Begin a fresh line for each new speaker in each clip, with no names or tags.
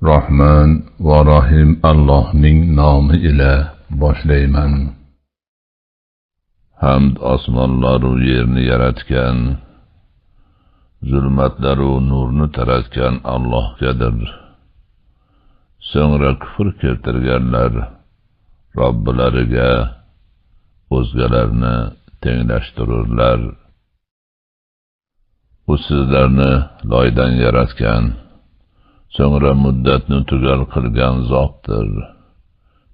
Rahman va Rahim Allohning nomi ila boshlayman. Hamd osmonlar va yerni yaratgan, zulmatlar va nurni taratgan Allohgadir. So'ngra kufr keltirganlar Robbilariga o'zgalarni tenglashtirurlar. U sizlarni loydan yaratgan, so'ngra muddatni tugal qilgan zotdir.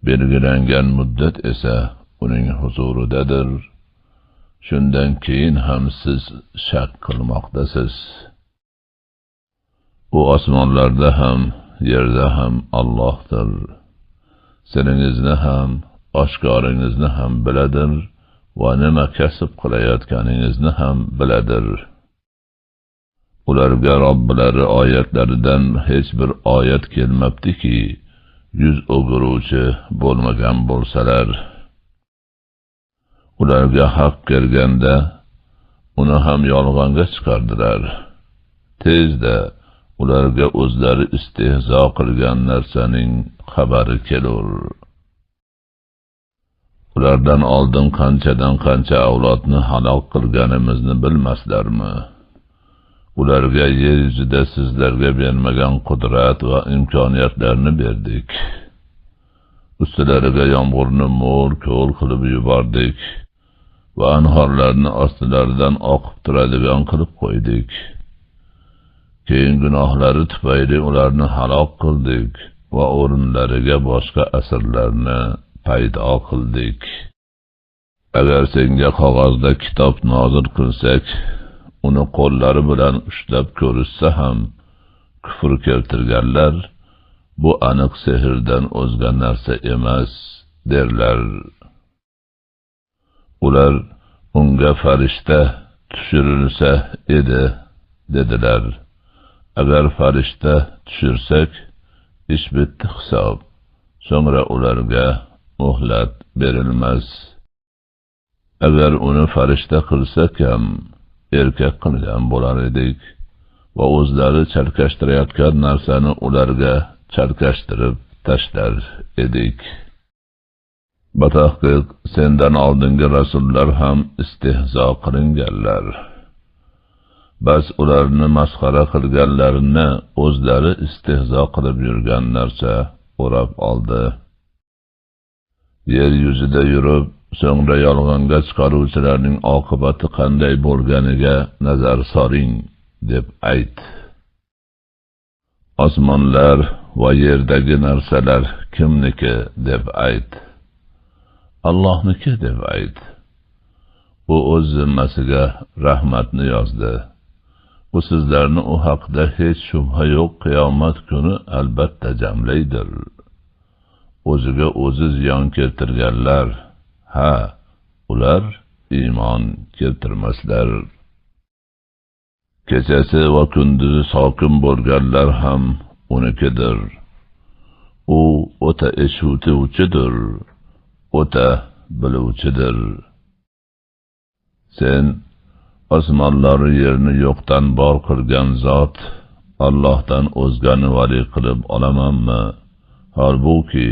Belgilangan muddat esa uning huzuridadir. Shundan keyin ham siz shak qilmoqdasiz. U osmonlarda ham, yerda ham Allohdir. Siringizni ham, oshkoringizni ham biladir va nima kasb qilayotganingizni ham biladir. Ularga Robbilari oyatlaridan hech bir oyat kelmabdiki, yuz o'giruvchi bo'lmagan bo'lsalar. Ularga haq kelganda uni ham yolg'onga chiqardilar. Tezda ularga o'zlari istehzo qilgan narsaning xabari kelur. Ulardan oldin qanchadan qancha avlodni halok qilganimizni bilmaslarmi? Ularga yer yuzida sizlarga bermagan qudrat va imkoniyatlarni berdik. Ustilariga yomg'irni mo'l ko'l qilib yubordik va anhorlarni ostilaridan oqib turadigan qilib qo'ydik. Keyin gunohlari tufayli ularni halok qildik va o'rinlariga boshqa asrlarni paydo qildik. Agar senga qog'ozda kitob nozil qilsak, uni qo'llari bilan ushlab ko'rishsa ham kufr keltirganlar, bu aniq sehrdan o'zga narsa emas derlar. Ular unga farishta tushirilsa edi dedilar. Agar farishta tushirsak, ish bitdi hisob. So'ngra ularga muhlat berilmas. Agar uni farishta qilsak ham erkak qilgan bo'lar edik va o'zlari chalkashtirayotgan narsani ularga chalkashtirib tashlar edik. Batahqiq sendan oldingi rasullar ham istehzo qilinganlar. Bas ularni masxara qilganlarini o'zlari istehzo qilib yurgan narsa o'rab oldi. Yer yuzida yurib, so'ngra yolg'onga chiqaruvchilarning oqibati qanday bo'lganiga nazar soling deb ayt. Osmonlar va yerdagi narsalar kimniki deb ayt. Allohniki deb ayt. U o'z zimmasiga rahmatni yozdi. U sizlarni u haqda hech shubha yo'q qiyomat kuni albatta jamlaydir. O'ziga o'zi ziyon keltirganlar, ha, ular iymon keltirmaslar. Kechasi va kunduzi sokin bo'lganlar ham unikidir. U o'ta eshituvchidir, o'ta biluvchidir. Sen osmonlar yerni yo'qdan bor qilgan zot Allohdan o'zgani vali qilib olamanmi? Holbuki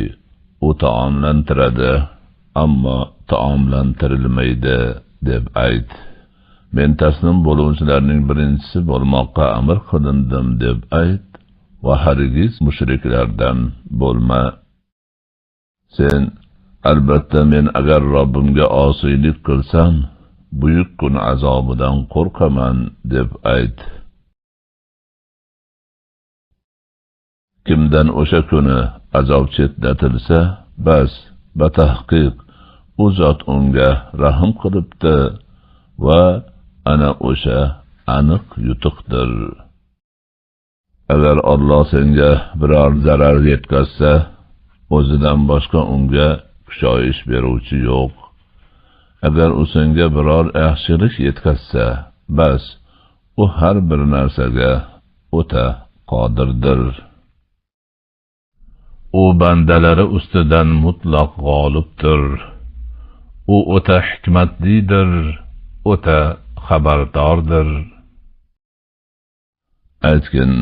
u taomlantiradi, ammo taomlantirilmaydi deb ayt. Men taslim bo'luvchilarning birinchisi bo'lmoqqa amr qilindim deb ayt va hargiz mushriklardan bo'lma. Sen albatta men agar Robbimga osiylik qilsam, buyuk kun azobidan qo'rqaman deb ayt. Kimdan o'sha kuni azob chetlatilsa, bas, batahqiq u zot unga rahm qilibdi va ana o'sha aniq yutuqdir. Agar Alloh senga biror zarar yetkazsa, o'zidan boshqa unga kushoyish beruvchi yo'q. Agar u senga biror yaxshilik yetkazsa, bas, u har bir narsaga o'ta qodirdir. U bandalari ustidan mutlaq g'olibdir. U o'ta hikmatlidir, o'ta xabardordir. Aytgin,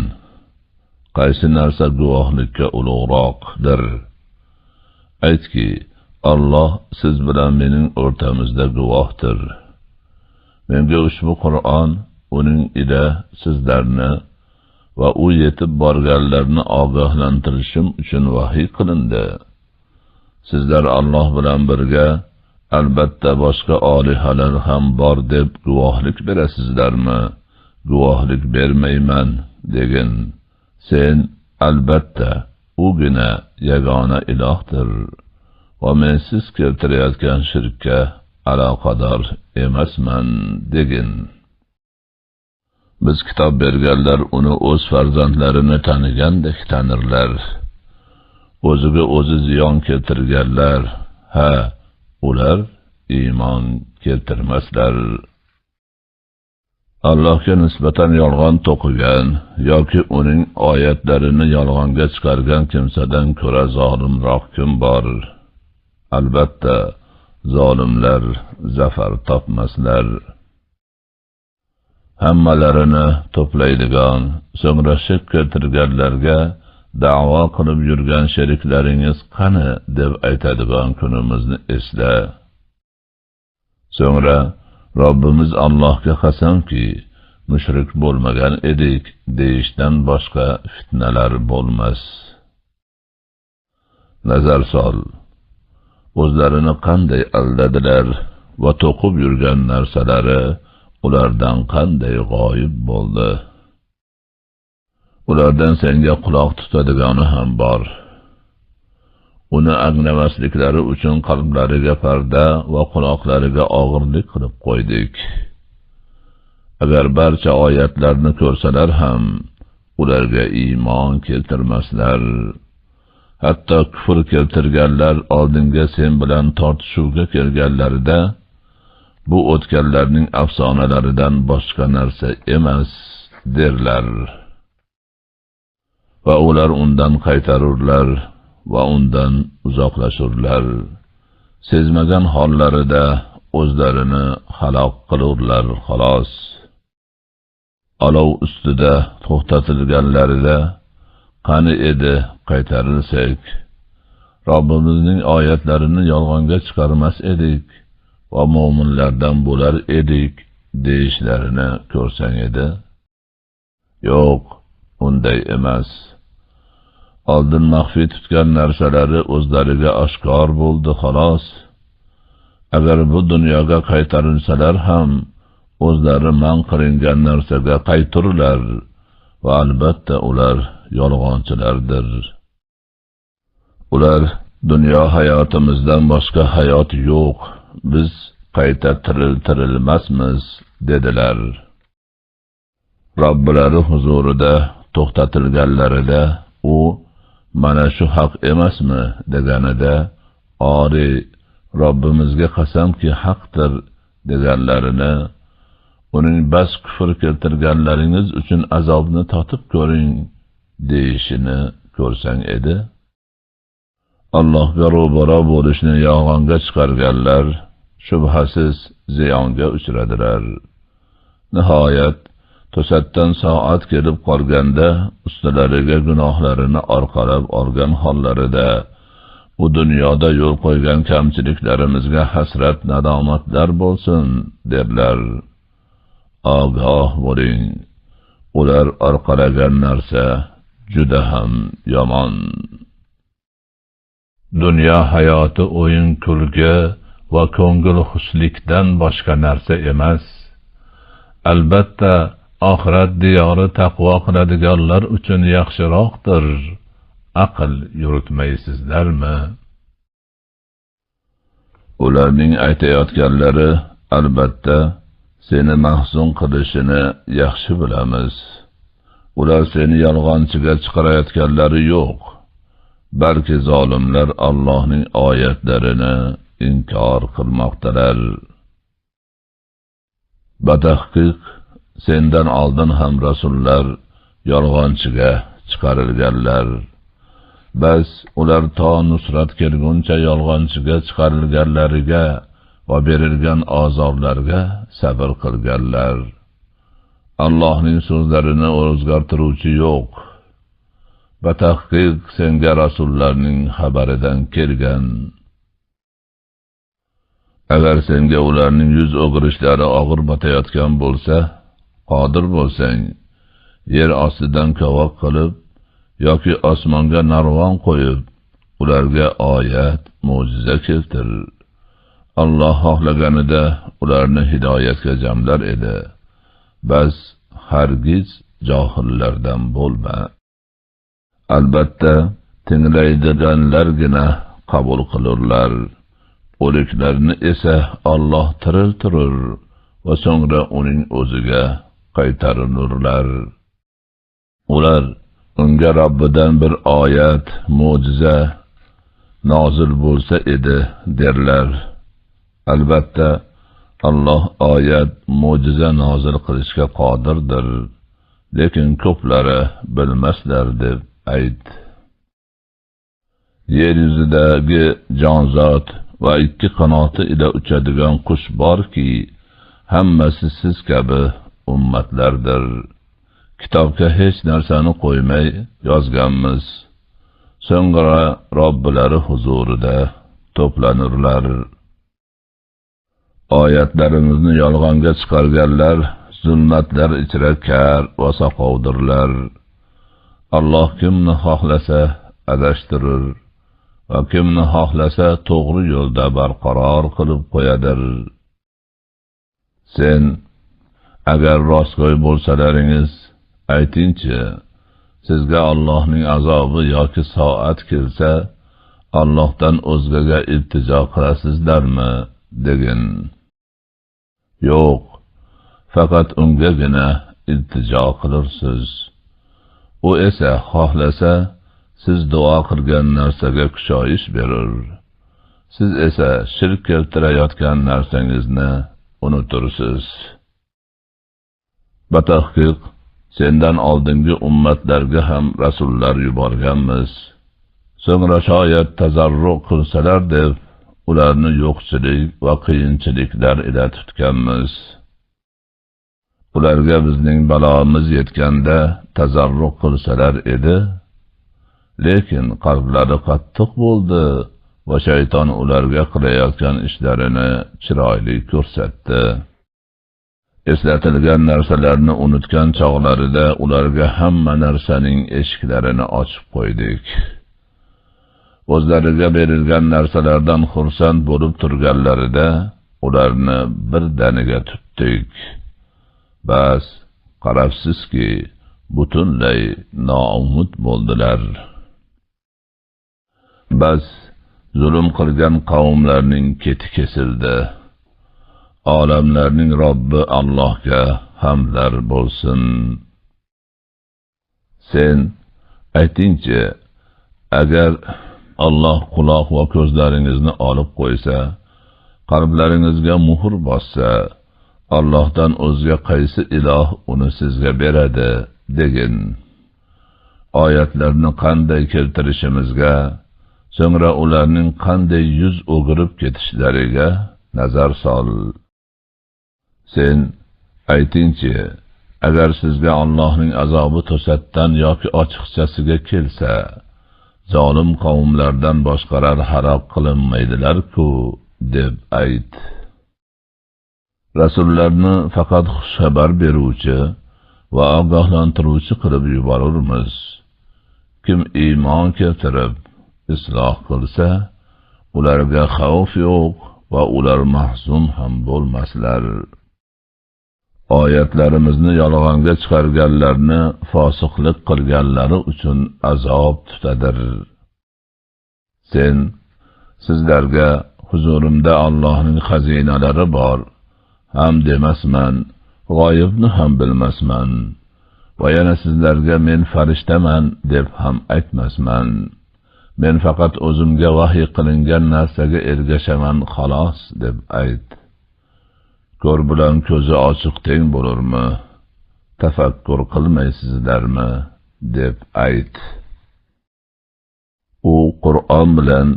Qaysi narsa guvohlikka ulug'roqdir? Aytki, Alloh siz bilan mening o'rtamizda guvohdir. Menga ushbu Qur'on uning ila sizlarni va u yetib borganlarni ogohlantirishim uchun vahiy qilindi. Sizlar Alloh bilan birga albatta boshqa olihalar ham bor deb guvohlik berasizlarmi? Guvohlik bermayman degin. Sen albatta ugina yagona ilohdir va men siz keltirayotgan shirkka aloqador emasman degin. Biz kitob berganlar uni o'z farzandlarini tanigandek tanirlar. O'ziga o'zi ziyon keltirganlar, ular iymon keltirmaslar. Allohga nisbatan yolg'on to'qigan yoki uning oyatlarini yolg'onga chiqargan kimsadan ko'ra zolimroq kim bor? Albatta, zolimlar zafar topmaslar. Hammalarini to'playdigan, so'ngra shirk keltirganlarga da'vo qilib yurgan sheriklaringiz qani deb aytadigan kunimizni esla. So'ngra Robbimiz Allohga qasamki, mushrik bo'lmagan edik deyishdan boshqa fitnalar bo'lmas. Nazar sol. O'zlarini qanday aldadilar va to'qib yurgan narsalari ulardan qanday g'oyib bo'ldi. Ulardan senga quloq tutadigani ham bor. Uni anglamasliklari uchun qalblariga parda va quloqlariga og'irlik qilib qo'ydik. Agar barcha oyatlarni ko'rsalar ham ularga iymon keltirmaslar. Hatto kufr keltirganlar oldinga sen bilan tortishuvga kelganlarida bu o'tganlarning afsonalaridan boshqa narsa emas derlar. Va ular undan qaytarurlar va undan uzoqlashurlar. Sezmagan hollarida o'zlarini halok qilurlar xolos. Olov ustida to'xtatilganlarida qani edi qaytarilsak, Robbimizning oyatlarini yolg'onga chiqarmas edik va mu'minlardan bo'lar edik deyishlarini ko'rsang edi. Yo'q, unday emas. Oldin maxfiy tutgan narsalari o'zlariga oshkor bo'ldi xolos. Agar bu dunyoga qaytarilsalar ham o'zlari man qilingan narsaga qayturlar va albatta ular yolg'onchilardir. Ular dunyo hayotimizdan boshqa hayot yo'q, biz qayta tirilmasmiz dedilar. Robbilari huzurida to'xtatilganlarida u mana shu haq emasmi deganida ori Robbimizga qasamki haqdir deganlarini, uning bas kufr keltirganlaringiz uchun azobni totib ko'ring deyishini ko'rsang edi. Allohga ro'baro bo'lishni yolg'onga chiqarganlar shubhasiz ziyonga uchradilar. Nihoyat to'satdan soat kelib qolganda ustilariga gunohlarini orqalab olgan hollarida bu dunyoda yo'l qo'ygan kamchiliklarimizga hasrat nadomatlar bo'lsin derlar. Ogoh bo'ling, ular orqalagan narsa juda ham yomon. Dunyo hayoti o'yin kulgi va ko'ngil xuslikdan boshqa narsa emas. Albatta oxirat diyori taqvo qiladiganlar uchun yaxshiroqdir. Aql yuritmaysizlarmi? Ularning aytayotganlari albatta seni mahzun qilishini yaxshi bilamiz. Ular seni yolg'onchiga chiqarayotganlari yo'q. Balki zolimlar Allohning oyatlarini inkor qilmoqdalar. Batahqiq sendan oldin ham rasullar yolg'onchiga chiqarilganlar. Bas ular to nusrat kelguncha yolg'onchiga chiqarilganlariga va berilgan azoblarga sabr qilganlar. Allohning so'zlarini o'zgartiruvchi yo'q. Batahqiq senga rasullarning xabaridan kelgan. Agar senga ularning yuz o'girishlari og'ir botayotgan bo'lsa, qodir bo'lsang, yer ostidan kovoq qilib yoki osmonga narvon qo'yib, ularga oyat, mo'jiza keltir. Alloh xohlaganida ularni hidoyatga jamlar edi. Bas hargiz johillardan bo'lma. Albatta, tinglaydiganlargina qabul qilurlar. O'liklarni esa Alloh tiriltirur va so'ngra uning o'ziga qaytarilurlar. Ular unga Robbidan bir oyat, mo'jiza nozil bo'lsa edi derlar. Albatta, Alloh oyat, mo'jiza nozil qilishga qodirdir, lekin ko'plari bilmaslar deb ayt. Yer yuzidagi jonzot va ikki qanoti ila uchadigan qush borki, hammasi siz kabi ummatlardir. Kitobga hech narsani qo'ymay yozganmiz. So'ngra Robbilari huzurida to'planurlar. Oyatlarimizni yolg'onga chiqarganlar zulmatlar ichra kar va soqovdirlar. Alloh kimni xohlasa adashtirur va kimni xohlasa to'g'ri yo'lda barqaror qilib qo'yadir. Sen agar rostgo'y bo'lsalaringiz aytingchi, sizga Allohning azobi yoki soat kelsa, Allohdan o'zgaga iltijo qilasizlarmi degin. Yo'q, faqat ungagina iltijo qilursiz. U esa xohlasa siz duo qilgan narsaga kushoyish berur. Siz esa shirk keltirayotgan narsangizni unutursiz. Batahqiq sendan oldingi ummatlarga ham rasullar yuborganmiz. So'ngra shoyat tazarru qilsalar deb ularni yo'qchilik va qiyinchiliklar ila tutganmiz. Ularga bizning balomiz yetganda tazarru qilsalar edi, lekin qalblari qattiq bo'ldi va shayton ularga qilayotgan ishlarini chiroyli ko'rsatdi. Eslatilgan narsalarni unutgan chog'larida ularga hamma narsaning eshiklarini ochib qo'ydik. O'zlariga berilgan narsalardan xursand bo'lib turganlarida ularni birdaniga tutdik. Bas, qarabsizki, butunlay noumid bo'ldilar. Bas, zulm qilgan qavmlarning keti kesildi. Olamlarning Robbi Allohga hamdlar bo'lsin. Sen aytingchi, agar Alloh quloq va ko'zlaringizni olib qo'ysa, qalblaringizga muhr bossa, Allohdan o'zga qaysi iloh uni sizga beradi degin. Oyatlarni qanday keltirishimizga, so'ngra ularning qanday yuz o'girib ketishlariga nazar sol. Sen aytingchi, agar sizga Allohning azobi to'satdan yoki ochiqchasiga kelsa, zolim qavmlardan boshqalar halok qilinmaydilar-ku deb ayt. Rasullarni faqat xushxabar beruvchi va ogohlantiruvchi qilib yuborurmiz. Kim iymon keltirib isloh qilsa, ularga xavf yo'q va ular mahzun ham bo'lmaslar. Oyatlarimizni yolg'onga chiqarganlarni fosiqlik qilganlari uchun azob tutadir. Sen sizlarga huzurimda Allohning xazinalari bor ham demasman, g'oyibni ham bilmasman va yana sizlarga men farishtaman deb ham aytmasman. Men faqat o'zimga vahiy qilingan narsaga ergashaman xolos deb ayt. Ko'r bilan ko'zi ochiq teng bo'lurmi? Tafakkur qilmaysizlarmi deb ayt. U Qur'on bilan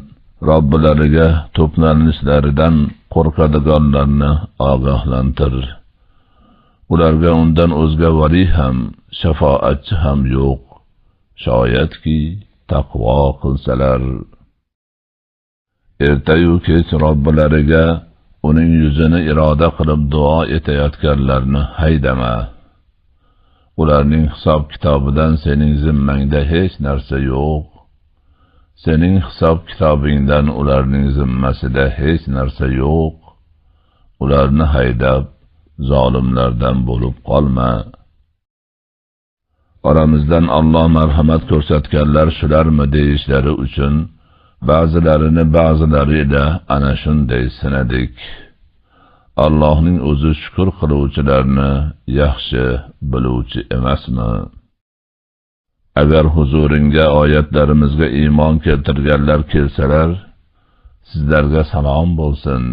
Robbilariga to'planishlaridan qo'rqadiganlarni ogohlantir. Ularga undan o'zga vali ham, shafoatchi ham yo'q. shoyatki taqvo qilsalar. Ertayu kech Robbilariga uning yuzini iroda qilib duo etayotganlarni haydama. Ularning hisob kitobidan sening zimmangda hech narsa yo'q. Sening hisob kitobingdan ularning zimmasida hech narsa yo'q. Ularni haydab, zolimlardan bo'lib qolma. Oramizdan Alloh marhamat ko'rsatganlar shularmi deyishlari uchun ba'zilarini ba'zilari ila ana shunday sinadik. Allohning o'zi shukr qiluvchilarni yaxshi biluvchi emasmi? Agar huzuringga oyatlarimizga iymon keltirganlar kelsalar, sizlarga salom bo'lsin.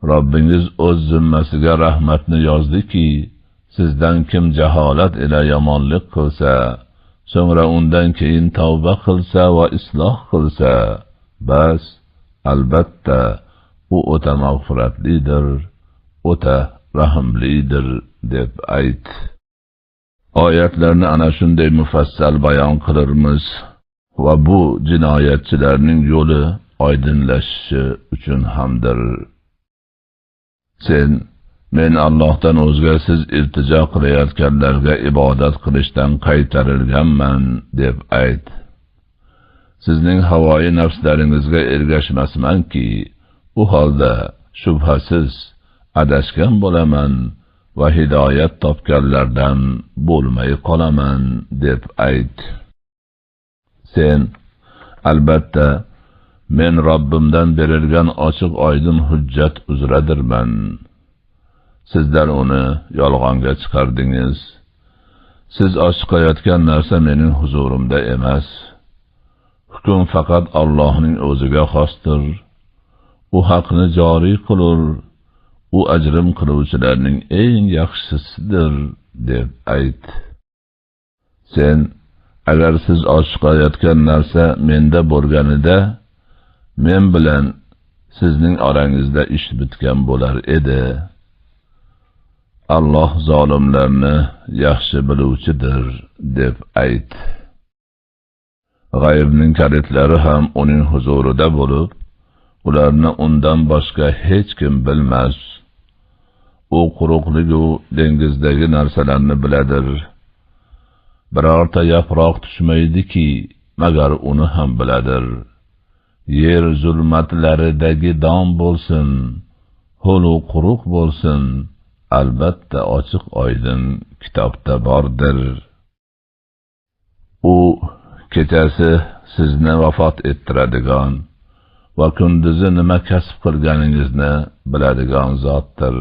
Robbingiz o'z zimmasiga rahmatni yozdiki, sizdan kim jaholat ila yomonlik qilsa, so'ngra undan keyin tavba qilsa va isloh qilsa, bas, albatta, u o'ta mag'firatlidir, o'ta rahimlidir deb ayt. Oyatlarni ana shunday mufassal bayon qilirmiz va bu jinoyatchilarning yo'li oydinlashishi uchun hamdir. Sen, men Allohdan o'zga siz iltijo qilayotganlarga ibodat qilishdan qaytarilganman deb ayt. Sizning havoyi nafslaringizga ergashmasmanki, u holda shubhasiz adashgan bo'laman va hidoyat topganlardan bo'lmay qolaman deb ayt. Sen, albatta, men Robbimdan berilgan ochiq oydin hujjat uzradirman. Sizlar uni yolg'onga chiqardingiz. Siz ochiqayotgan narsa mening huzurimda emas. Hukm faqat Allohning o'ziga xosdir. U haqni joriy qilur, u ajrim qiluvchilarning eng yaxshisidir deb ayt. Sen, agar siz ochiqayotgan narsa menda bo'lganida, men bilan sizning orangizda ish bitgan bo'lar edi. Alloh zolimlarni yaxshi biluvchidir deb ayt. G'aybning kalitlari ham uning huzurida bo'lib, ularni undan boshqa hech kim bilmas. U quruqligu dengizdagi narsalarni biladir. Birorta yaproq tushmaydiki, magar uni ham biladir. Yer zulmatlaridagi dom bo'lsin, ho'lu quruq bo'lsin, albatta ochiq oydin kitobda bordir. U kechasi sizni vafot ettiradigan va kunduzi nima kasb qilganingizni biladigan zotdir.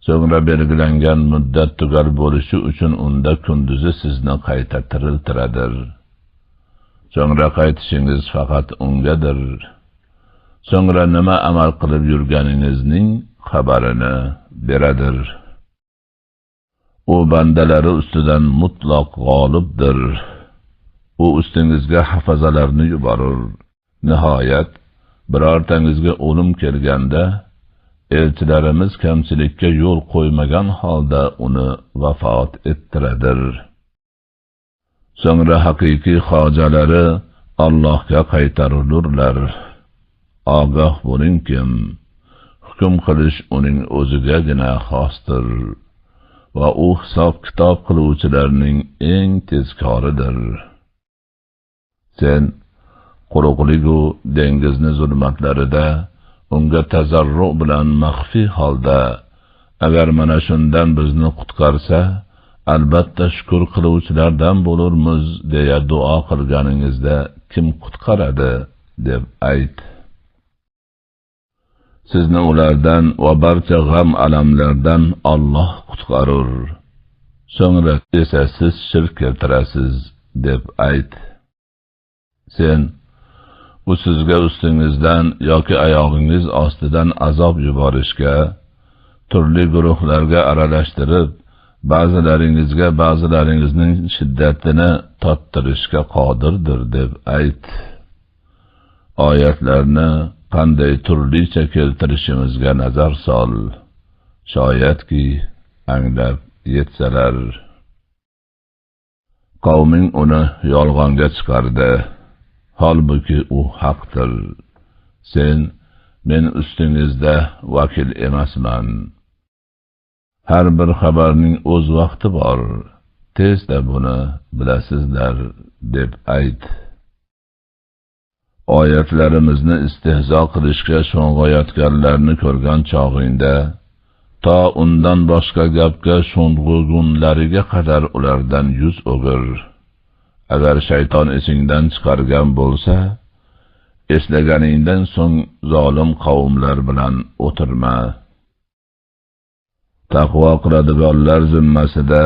So'ngra belgilangan muddat tugal bo'lishi uchun unda kunduzi sizni qayta tiriltiradir. So'ngra qaytishingiz faqat ungadir. So'ngra nima amal qilib yurganingizning xabarini beradir. U bandalari ustidan mutlaq g'olibdir. U ustingizga hafazalarni yuborur. Nihoyat, birortangizga o'lim kelganda, elchilarimiz kamchilikka yo'l qo'ymagan holda uni vafot ettiradir. So'ngra haqiqiy hojalari Allohga qaytarilurlar. Ogoh bo'lingkim, hukm qilish uning o'zigagina xosdir va u hisob kitob qiluvchilarning eng tezkoridir. Sen quruqligu dengizni zulmatlarida unga tazarru bilan maxfiy holda, agar mana shundan bizni qutqarsa, albatta shukr qiluvchilardan bo'lurmiz deya duo qilganingizda kim qutqaradi deb ayt. Sizni ulardan va barcha g'am alamlardan Alloh qutqarur. So'ngra esa siz shirk keltirasiz deb ayt. Sen, u sizga ustingizdan yoki oyog'ingiz ostidan azob yuborishga, turli guruhlarga aralashtirib, ba'zilaringizga ba'zilaringizning shiddatini tottirishga qodirdir deb ayt. Oyatlarni qanday turlicha keltirishimizga nazar sol, shoyatki anglab yetsalar. qavming uni yolg'onga chiqardi. Holbuki u haqdir. Sen men ustingizda vakil emasman. Har bir xabarning o'z vaqti bor. Tezda buni bilasizlar deb ayt. Oyatlarimizni istehzo qilishga sho'ng'ayotganlarni ko'rgan chog'ingda, to undan boshqa gapga sho'ng'ugunlariga qadar ulardan yuz o'gir. Agar shayton esingdan chiqargan bo'lsa, eslaganingdan so'ng zolim qavmlar bilan o'tirma. Taqvo qiladiganlar zimmasida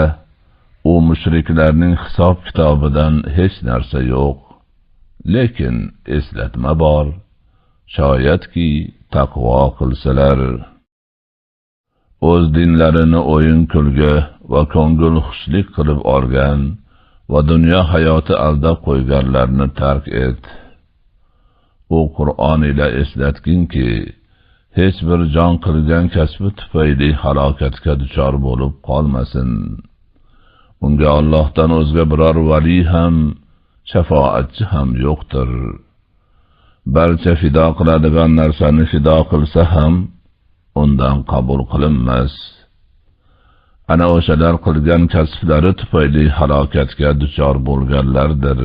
u mushriklarning hisob kitobidan hech narsa yo'q. Lekin eslatma bor, shoyatki taqvo qilsalar. O'z dinlarini o'yin kulgi va ko'ngil xushlik qilib olgan va dunyo hayoti aldab qo'yganlarni tark et. U Qur'on ila eslatginki, hech bir jon qilgan kasbi tufayli halokatga duchor bo'lib qolmasin. Unga Allohdan o'zga biror vali ham, shafoatchi ham yo'qdir. Barcha fido qiladigan narsani fido qilsa ham undan qabul qilinmas. Ana o'shalar qilgan kasblari tufayli halokatga duchor bo'lganlardir.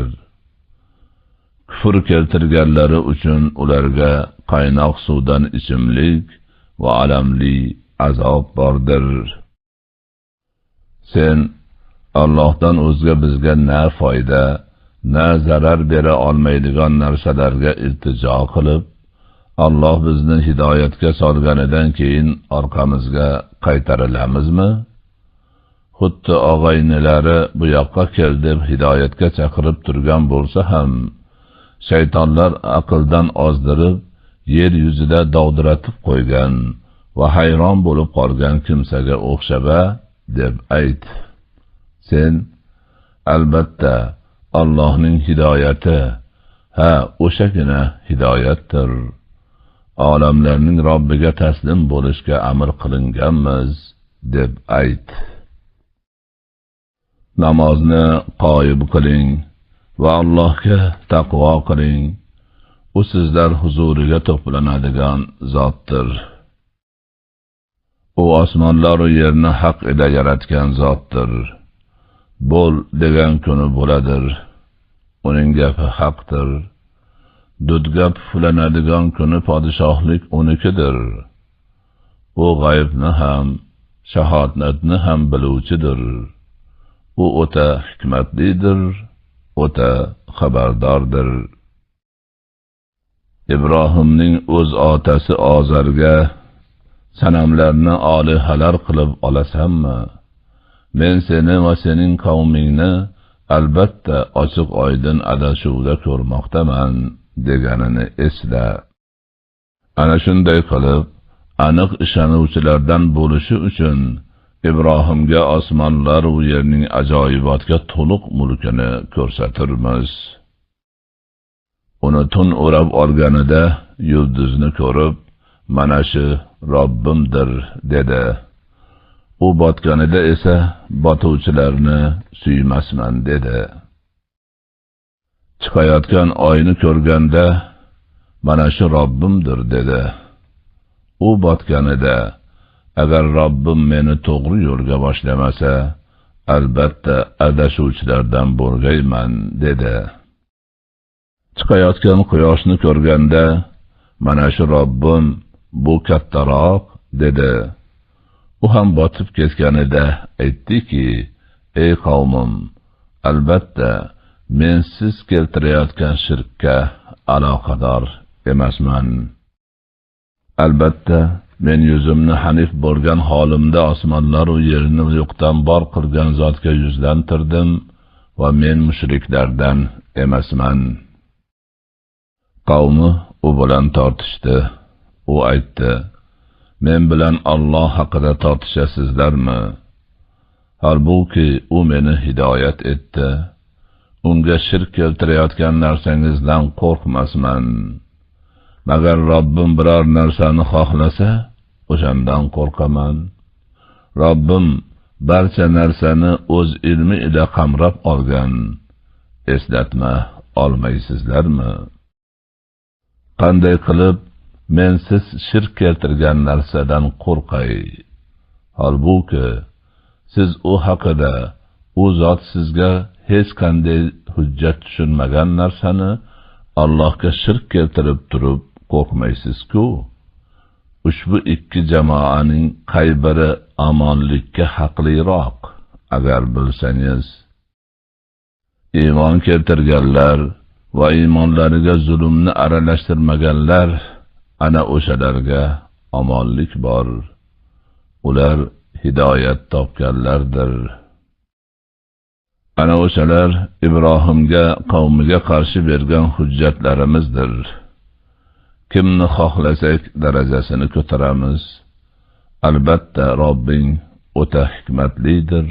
Kufr keltirganlari uchun ularga qaynoq suvdan ichimlik va alamli azob bordir. Sen Allohdan o'zga bizga na foyda, na zarar bera olmaydigan narsalarga iltijo qilib, Alloh bizni hidoyatga solganidan keyin orqamizga qaytarilamizmi? Xuddi og'aynilari bu yoqqa kel deb hidoyatga chaqirib turgan bo'lsa ham, shaytonlar aqldan ozdirib, yer yuzida dovdiratib qo'ygan va hayron bo'lib qolgan kimsaga o'xshaba deb ayt. Sen albatta Allohning hidoyati, o'shagina hidoyatdir. Olamlarning Robbiga taslim bo'lishga amr qilinganmiz deb ayt. Namozni qoyim qiling va Allohga taqvo qiling. U sizlar huzuriga to'planadigan zotdir. U osmonlar va yerni haq ila yaratgan zotdir. Bo'l degan kuni bo'ladir. Uning gapi haqdir. Dudga puflanadigan kuni podshohlik unikidir. U g'aybni ham, shahodatni ham biluvchidir. U o'ta hikmatlidir, o'ta xabardordir. Ibrohimning o'z otasi Ozarga sanamlarni olihalar qilib olasanmi? Men seni va sening qavmingni albatta ochiq oydin adashuvda ko'rmoqdaman deganini esla. Ana shunday qilib, aniq ishonuvchilardan bo'lishi uchun Ibrohimga osmonlar va yerning ajoyibotga to'liq mulkini ko'rsatirmiz. Uni tun o'rab olganida yulduzni ko'rib, mana shu Robbimdir dedi. U botganida esa botuvchilarni suymasman dedi. Chiqayotgan oyni ko'rganda mana shu Robbimdir dedi. U botganida agar Robbim meni to'g'ri yo'lga boshlamasa, albatta adashuvchilardan bo'lgayman dedi. Chiqayotgan quyoshni ko'rganda mana shu Robbim bu kattaroq dedi. U ham botib ketganida aytdiki, ey qavmim, albatta men siz keltirayotgan shirkka aloqador emasman. Albatta men yuzimni hanif bo'lgan holimda osmonlar va yerni yo'qdan bor qilgan zotga yuzlantirdim va men mushriklardan emasman. Qavmi u bilan tortishdi. U aytdi, men bilan Alloh haqida tortishasizlarmi? Halbuki u meni hidoyat etdi. Unga shirk keltirayotgan narsangizdan qo'rqmasman. Magar Robbim biror narsani xohlasa, o'shandan qo'rqaman. Robbim barcha narsani o'z ilmi ila qamrab olgan, eslatma olmaysizlarmi? Qanday qilib men siz shirk keltirgan narsadan qo'rqay? Holbuki siz u haqida, u zot sizga hech qanday hujjat tushunmagan narsani Allohga shirk keltirib turib qo'rqmaysiz-ku. Ushbu ikki jamoaning qay biri omonlikka haqliroq, agar bilsangiz? Iymon keltirganlar va iymonlariga zulmni aralashtirmaganlar, ana o'shalarga omonlik bor. Ular hidoyat topganlardir. Ana o'shalar Ibrohimga qavmiga qarshi bergan hujjatlarimizdir. Kimni xohlasak darajasini ko'taramiz. Albatta Robbing o'ta hikmatlidir,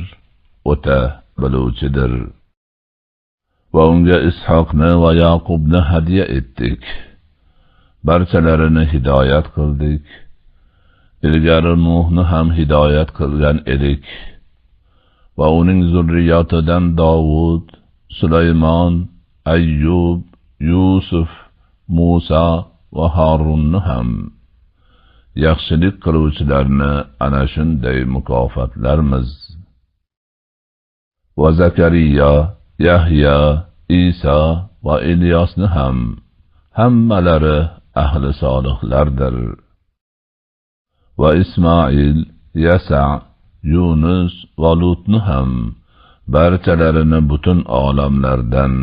o'ta biluvchidir. Va unga Ishoqni va Yaqubni hadiya etdik. Barchalarini hidoyat qildik. Ilgari Nuhni ham hidoyat qilgan edik. Va uning zurriyotidan Davud, Sulaymon, Ayyub, Yusuf, Musa va Harunni ham. Yaxshilik qiluvchilarni ana shunday mukofotlarmiz. Va Zakariya, Yahya, Isa va Ilyosni ham, hammalari ahli solihlardir. Va Ismoil, Yasa, Yunus va Lutni ham barchalarini butun olamlardan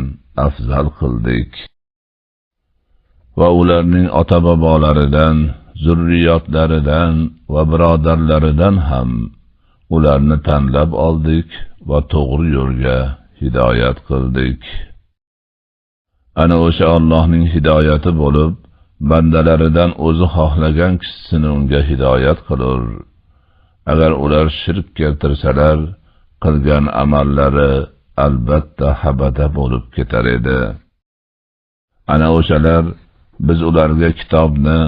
afzal qildik. Va ularning ota-bobolaridan, zurriyotlaridan va birodarlaridan ham ularni tanlab oldik va to'g'ri yo'lga hidoyat qildik. Ana o'sha Allohning hidoyati bo'lib, bandalaridan o'zi xohlagan kishisini unga hidoyat qilur. Agar ular shirk keltirsalar, qilgan amallari albatta habada bo'lib ketar edi. Ana o'shalar biz ularga kitobni,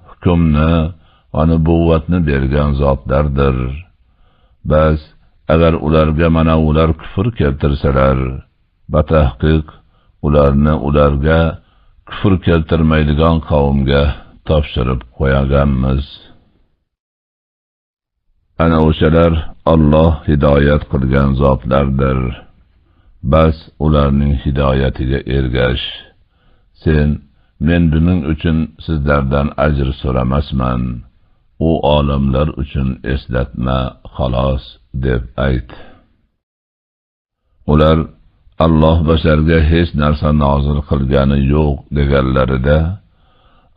hukmni va nubuvatni bergan zotlardir. Bas agar ularga mana ular kufr keltirsalar, batahqiq ularni ularga kufr keltirmaydigan qavmga topshirib qo'yaganmiz. Ana o'shalar Alloh hidoyat qilgan zotlardir. Bas ularning hidoyatiga ergash. Sen men buning uchun sizlardan ajr so'ramasman. U olamlar uchun eslatma xolos deb ayt. Ular Alloh basharga hech narsa nozil qilgani yo'q deganlarida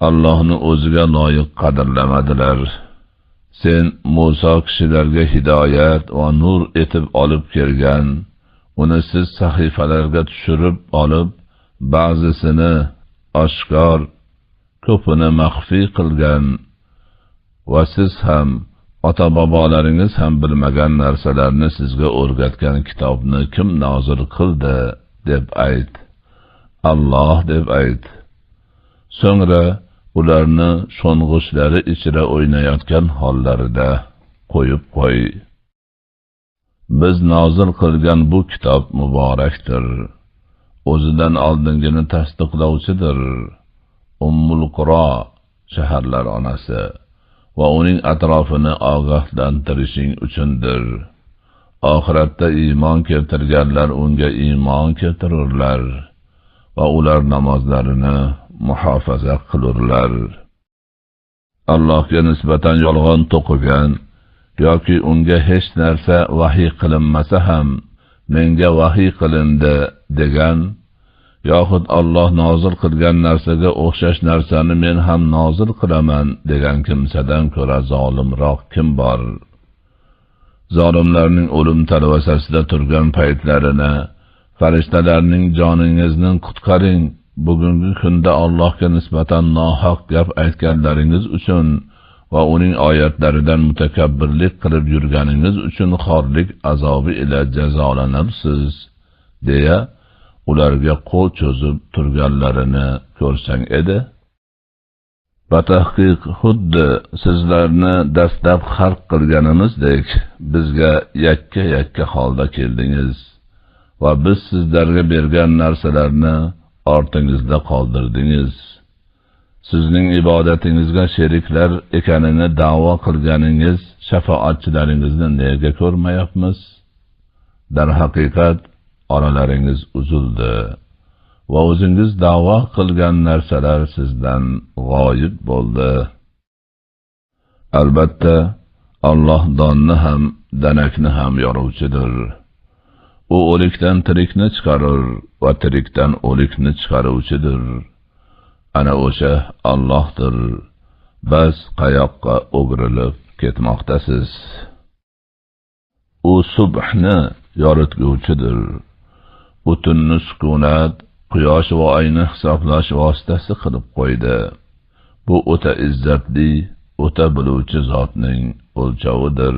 Allohni o'ziga loyiq qadrlamadilar. Sen Musa kishilarga hidoyat va nur etib olib kelgan, uni siz sahifalarga tushirib olib, ba'zisini oshkor, ko'pini maxfiy qilgan va siz ham ota-bobolaringiz ham bilmagan narsalarni sizga o'rgatgan kitobni kim nozil qildi deb ayt. Alloh deb ayt. So'ngra ularni sho'ng'ishlari ichra o'ynayotgan hollarida qo'yib qo'y. Biz nozil qilgan bu kitob muborakdir. O'zidan oldingini tasdiqlovchidir. Ummul Qura, shaharlar onasi va uning atrofini ogohlantirishing uchundir. Oxiratda iymon keltirganlar unga iymon keltirurlar va ular namozlarini muhofaza qilurlar. Allohga nisbatan yolg'on to'qigan yoki unga hech narsa vahiy qilinmasa ham menga vahiy qilindi degan, yoxud Alloh nozil qilgan narsaga o'xshash narsani men ham nozil qilaman degan kimsadan ko'ra zolimroq kim bor? Zolimlarning o'lim talvasasida turgan paytlarini farishtalarning joningizni qutqaring, bugungi kunda Allohga nisbatan nohaq gap aytganlaringiz uchun va uning oyatlaridan mutakabbirlik qilib yurganingiz uchun xorlik azobi ila jazolanasiz, deya ularga qo'l cho'zib turganlarini ko'rsang edi. Batahqiq xuddi sizlarni dastlab xalq qilganimizdek bizga yakka holda keldingiz va biz sizlarga bergan narsalarni ortingizda qoldirdingiz. Sizning ibodatingizga sheriklar ekanini da'vo qilganingiz shafoatchilaringizni nega ko'rmayapmiz? Dar haqiqat oralaringiz uzildi va o'zingiz da'vo qilgan narsalar sizdan g'oyib bo'ldi. Albatta, Alloh donni ham, danakni ham yoruvchidir. U o'likdan tirikni chiqarur va tirikdan o'likni chiqaruvchidir. Ana o'sha Allohdir. Bas qayoqqa o'girilib ketmoqdasiz? U subhni yoritguvchidir. U tunni sukunat, quyosh va oyni hisoblash vositasi qilib qo'ydi. Bu o'ta izzatli, o'ta biluvchi zotning o'lchovidir.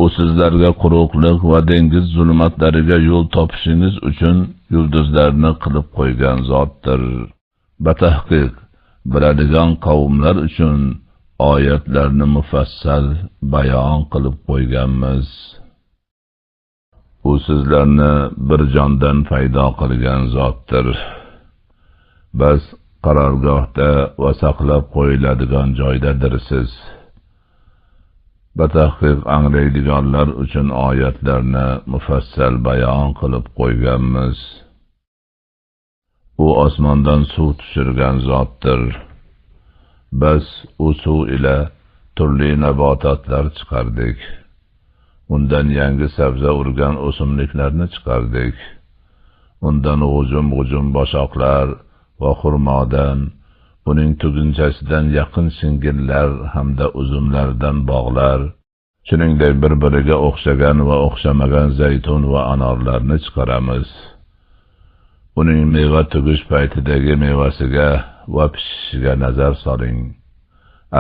U sizlarga quruqlik va dengiz zulmatlariga yo'l topishingiz uchun yulduzlarni qilib qo'ygan zotdir. Batahqiq biladigan qavmlar uchun oyatlarni mufassal bayon qilib qo'yganmiz. U sizlarni bir jondan paydo qilgan zotdir. Bas qarorgohda va saqlab qo'yiladigan joydadirsiz. Batahqiq anglaydiganlar uchun oyatlarni mufassal bayon qilib qo'yganmiz. U osmondan suv tushirgan zotdir. Bas u suv ila turli nabototlar chiqardik. Undan yangi sabza urgan o'simliklarni chiqardik. Undan g'ujum boshoqlar va xurmodan, uning tugunchasidan yaqin singillar hamda uzumlardan bog'lar, shuningdek bir-biriga o'xshagan va o'xshamagan zaytun va anorlarni chiqaramiz. Uning meva tugish paytidagi mevasiga va pishishiga nazar soling.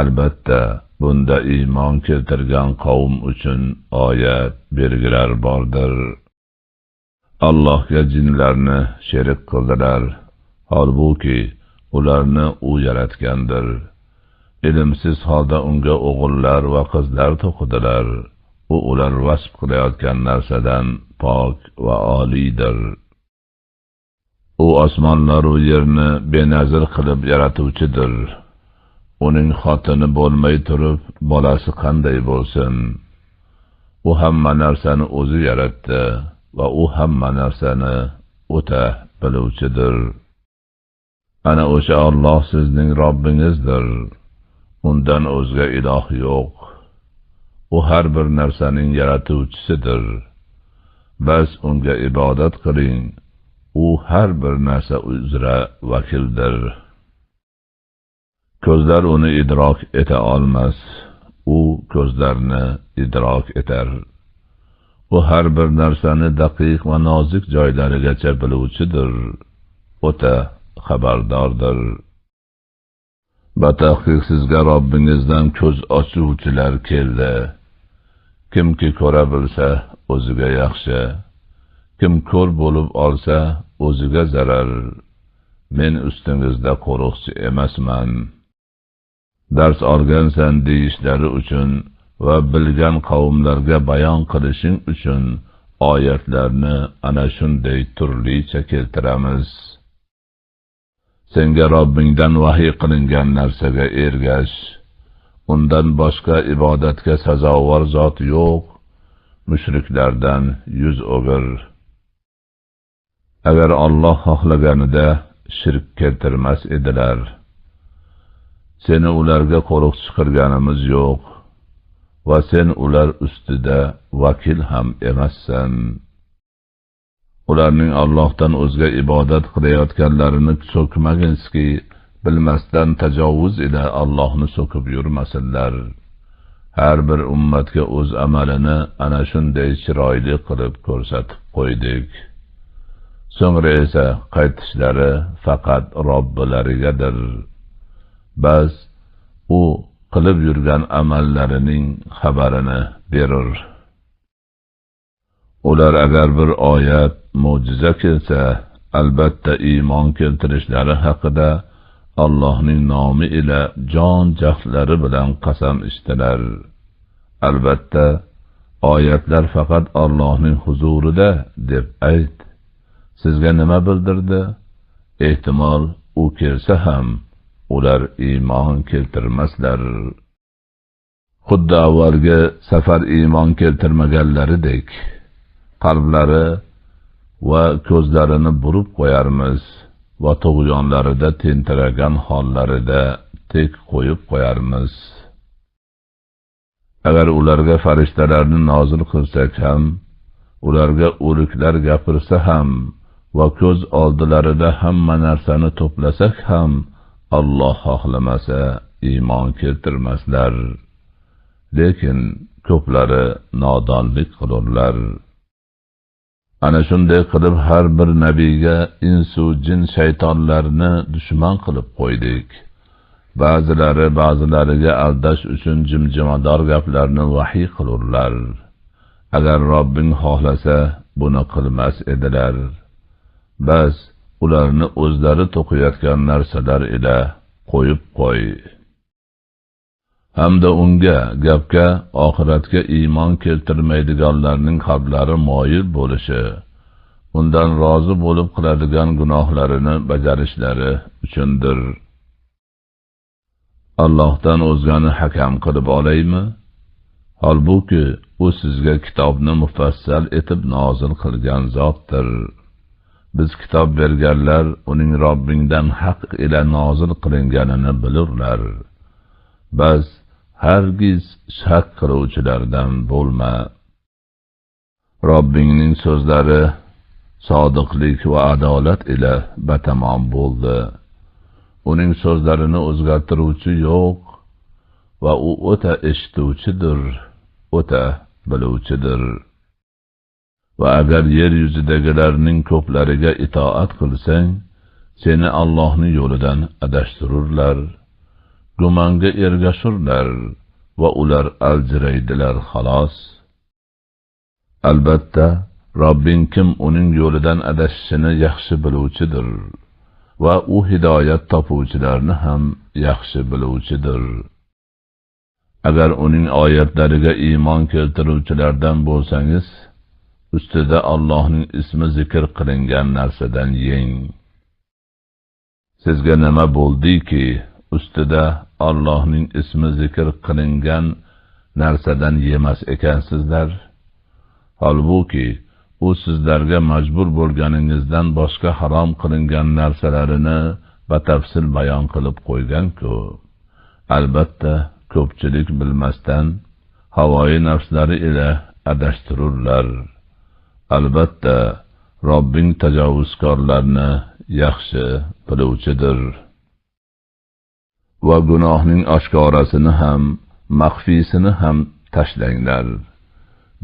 Albatta, bunda iymon keltirgan qavm uchun oyat belgilar bordir. Allohga jinlarni sherik qildilar, holbuki ularni u yaratgandir. Ilmsiz holda unga o'g'illar va qizlar to'qidilar. U ular vasf qilayotgan narsadan pok va oliydir. U osmonlar va yerni benazir qilib yaratuvchidir. Uning xotini bo'lmay turib, bolasi qanday bo'lsin? U hamma narsani o'zi yaratdi va u hamma narsani o'ta biluvchidir. Ana o'sha Alloh sizning Robbingizdir. Undan o'zga iloh yo'q. U har bir narsaning yaratuvchisidir. Bas unga ibodat qiling. U har bir narsa uzra vakildir. Ko'zlar uni idrok eta olmas. U ko'zlarni idrok etar. U har bir narsani daqiq va nozik joylarigacha biluvchidir. O'ta xabardordir. Batahqiq sizga Robbingizdan ko'z ochuvchilar keldi. Kimki ko'ra bilsa, o'ziga yaxshi. Kim ko'r bo'lib olsa, o'ziga zarar. Men ustingizda qo'riqchi emasman. Dars olgansan deyishlari uchun va bilgan qavmlarga bayon qilishing uchun oyatlarni ana shunday turlicha keltiramiz. Senga Robbingdan vahiy qilingan narsaga ergash. Undan boshqa ibodatga sazovor zot yo'q. Mushriklardan yuz o'gir. Agar Alloh xohlaganida shirk keltirmas edilar. Seni ularga qo'riqchi qilganimiz yo'q va sen ular ustida vakil ham emassan. Ularning Allohdan o'zga ibodat qilayotganlarini so'kmaginski, bilmasdan tajovuz ila Allohni so'kib yurmasinlar. Har bir ummatga o'z amalini ana shunday chiroyli qilib ko'rsatib qo'ydik. So'ngra esa qaytishlari faqat Robbilarigadir. Bas u qilib yurgan amallarining xabarini berur. Ular agar bir oyat, mo'jiza kelsa, albatta iymon keltirishlari haqida Allohning nomi ila jon jahdlari bilan qasam ichdilar. Albatta, oyatlar faqat Allohning huzurida deb ayt. Sizga nima bildirdi? Ehtimol u kelsa ham ular iymon keltirmaslar. Xuddi avvalgi safar iymon keltirmaganlaridek qalblari va ko'zlarini burib qo'yarmiz va tug'yonlarida tentiragan hollarida tek qo'yib qo'yarmiz. Agar ularga farishtalarni nozil qilsak ham, ularga o'liklar gapirsa ham va ko'z oldilarida hamma narsani to'plasak ham, Alloh xohlamasa iymon keltirmaslar. Lekin ko'plari nodonlik qilurlar. Ana shunday qilib har bir nabiyga insu jin shaytonlarni dushman qilib qo'ydik. Ba'zilariga aldash uchun jimjimador gaplarni vahiy qilurlar. Agar Robbing xohlasa buni qilmas edilar. Bas ularni o'zlari to'qiyotgan narsalar ila qo'yib qo'y. Hamda unga gapga oxiratga iymon keltirmaydiganlarning qalblari moyil bo'lishi, undan rozi bo'lib qiladigan gunohlarini bajarishlari uchundir. Allohdan o'zgani hakam qilib olaymi? Holbuki u sizga kitobni mufassal etib nozil qilgan zotdir. Biz kitob berganlar uning Robbingdan haq ila nozil qilinganini bilurlar. Bas hargiz shak qiluvchilardan bo'lma. Robbingning so'zlari sodiqlik va adolat ila batamom bo'ldi. Uning so'zlarini o'zgartiruvchi yo'q va u o'ta eshituvchidir, o'ta biluvchidir. Va agar yer yuzidagilarning ko'plariga itoat qilsang, seni Allohning yo'lidan adashtirurlar, gumonga ergashurlar va ular aljiraydilar xolos. Albatta, Robbing kim uning yo'lidan adashishini yaxshi biluvchidir va u hidoyat topuvchilarni ham yaxshi biluvchidir. Agar uning oyatlariga iymon keltiruvchilardan bo'lsangiz, ustida Allohning ismi zikr qilingan narsadan yeng. Sizga nima bo'ldiki, ustida Allohning ismi zikr qilingan narsadan yemas ekansizlar? Holbuki u sizlarga majbur bo'lganingizdan boshqa harom qilingan narsalarini batafsil bayon qilib qo'ygan-ku. Albatta, ko'pchilik bilmasdan havoyi nafslari ila adashtirurlar. Albatta, Robbing tajovuzkorlarni yaxshi biluvchidir. Va gunohning oshkorasini ham, maxfiysini ham tashlanglar.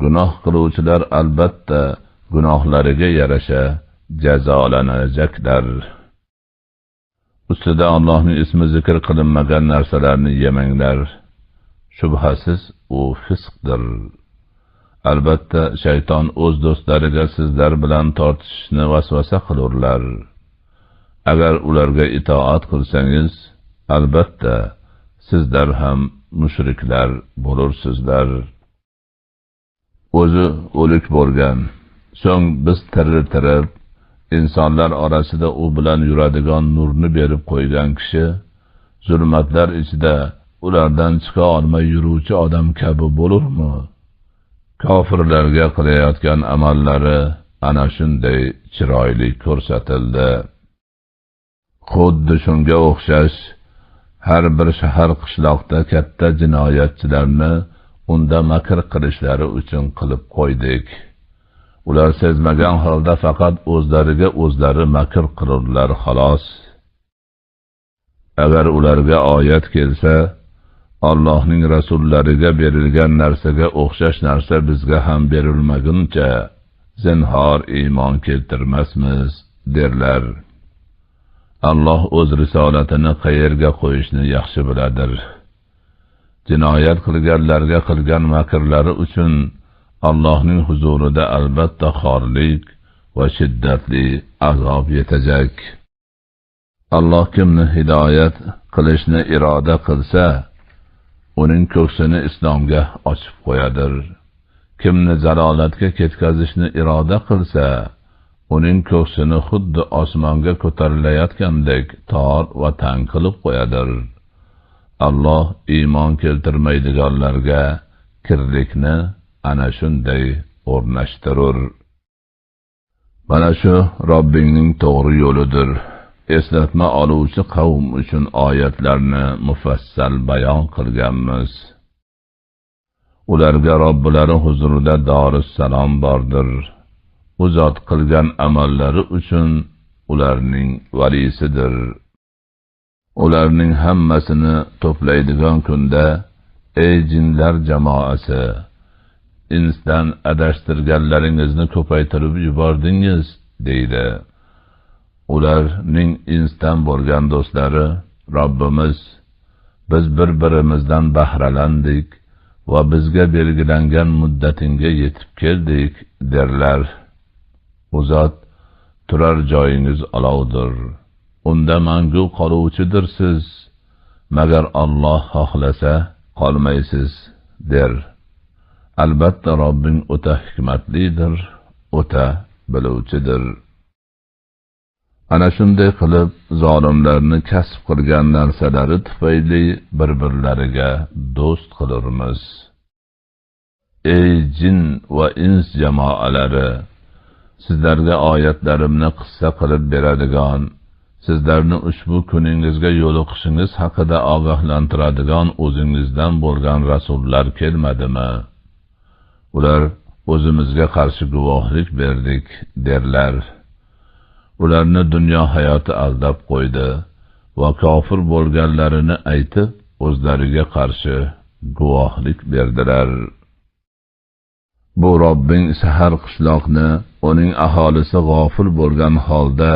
Gunoh qiluvchilar albatta gunohlariga yarasha jazolanajaklar. Ustida Allohning ismi zikr qilinmagan narsalarni yemanglar. Shubhasiz u fisqdir. Albatta, shayton o'z do'stlariga sizlar bilan tortishishni vasvasa qilurlar. Agar ularga itoat qilsangiz, albatta, sizlar ham mushriklar bo'lursizlar. O'zi o'lik bo'lgan, so'ng biz tiriltirib, insonlar orasida u bilan yuradigan nurni berib qo'ygan kishi, zulmatlar ichida ulardan chiqa olmay yuruvchi odam kabi bo'lurmi? Kofirlarga qilayotgan amallari ana shunday chiroyli ko'rsatildi. Xuddi shunga o'xshash har bir shahar qishloqda katta jinoyatchilarni unda makr qilishlari uchun qilib qo'ydik. Ular sezmagan holda faqat o'zlariga o'zlari makr qilurlar xolos. Agar ularga oyat kelsa, Allohning rasullariga berilgan narsaga o'xshash narsa bizga ham berilmaguncha zinhor iymon keltirmasmiz derlar. Alloh o'z risolatini qayerga qo'yishni yaxshi biladir. Jinoyat qilganlarga qilgan makrlari uchun Allohning huzurida albatta xorlik va shiddatli azob yetajak. Alloh kimni hidoyat qilishni iroda qilsa, uning ko'ksini islomga ochib qo'yadir. Kimni zalolatga ketkazishni iroda qilsa, uning ko'ksini xuddi osmonga ko'tarilayotgandek tor va tang qilib qo'yadir. Alloh iymon keltirmaydiganlarga kirlikni ana shunday o'rnashtirur. Mana shu Robbingning to'g'ri yo'lidir. Eslatma oluvchi qavm uchun oyatlarni mufassal bayon qilganmiz. Ularga Robbilari huzurida dorussalom bordir. U zot qilgan amallari uchun ularning valisidir. Ularning hammasini to'playdigan kunda, ey jinlar jamoasi, insdan adashtirganlaringizni ko'paytirib yubordingiz, deydi. Ularning insdan bo'lgan do'stlari, Robbimiz, biz bir-birimizdan bahralandik va bizga belgilangan muddatinga yetib keldik, derlar. U zot, turar joyingiz olovdir. Unda mangu qoluvchidirsiz, magar Alloh xohlasa qolmaysiz, der. Albatta Robbing o'ta hikmatlidir, o'ta biluvchidir. Ana shunday qilib, zolimlarni kasb qilgan narsalari tufayli bir-birlariga do'st qilurmiz. Ey jin va ins jamoalari, sizlarga oyatlarimni qissa qilib beradigan, sizlarni ushbu kuningizga yo'liqishingiz haqida ogohlantiradigan o'zingizdan bo'lgan rasullar kelmadimi? Ular o'zimizga qarshi guvohlik berdik, derlar. Ularni dunyo hayoti aldab qo'ydi va kofir bo'lganlarini aytib, o'zlariga qarshi guvohlik berdilar. Bu Robbing sahar qishloqni uning aholisi g'ofil bo'lgan holda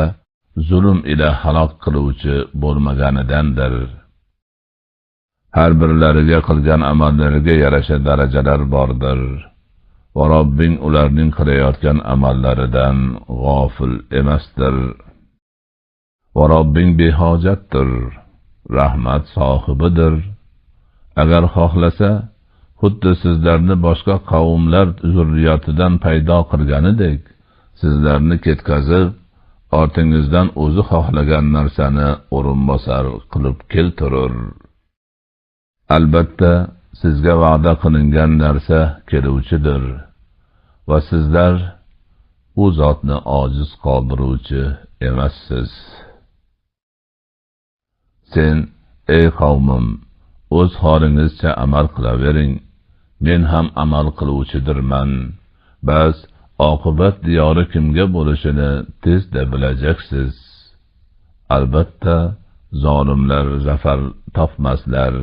zulm ila halok qiluvchi bo'lmaganidandir. Har birlariga qilgan amallariga yarasha darajalar bordir. Va Robbing ularning qilayotgan amallaridan g'ofil emasdir. Va Robbing behojatdir, rahmat sohibidir. Agar xohlasa, xuddi sizlarni boshqa qavmlar zurriyatidan paydo qilganidek, sizlarni ketkazib, ortingizdan o'zi xohlagan narsani o'rinbosar qilib keltirur. Albatta, sizga va'da qilingan narsa keluvchidir va sizlar u zotni ojiz qoldiruvchi emassiz. Sen, ey qavmim, o'z holingizcha amal qilavering, men ham amal qiluvchidirman. Bas oqibat diyori kimga bo'lishini tezda bilajaksiz. Albatta, zolimlar zafar topmaslar,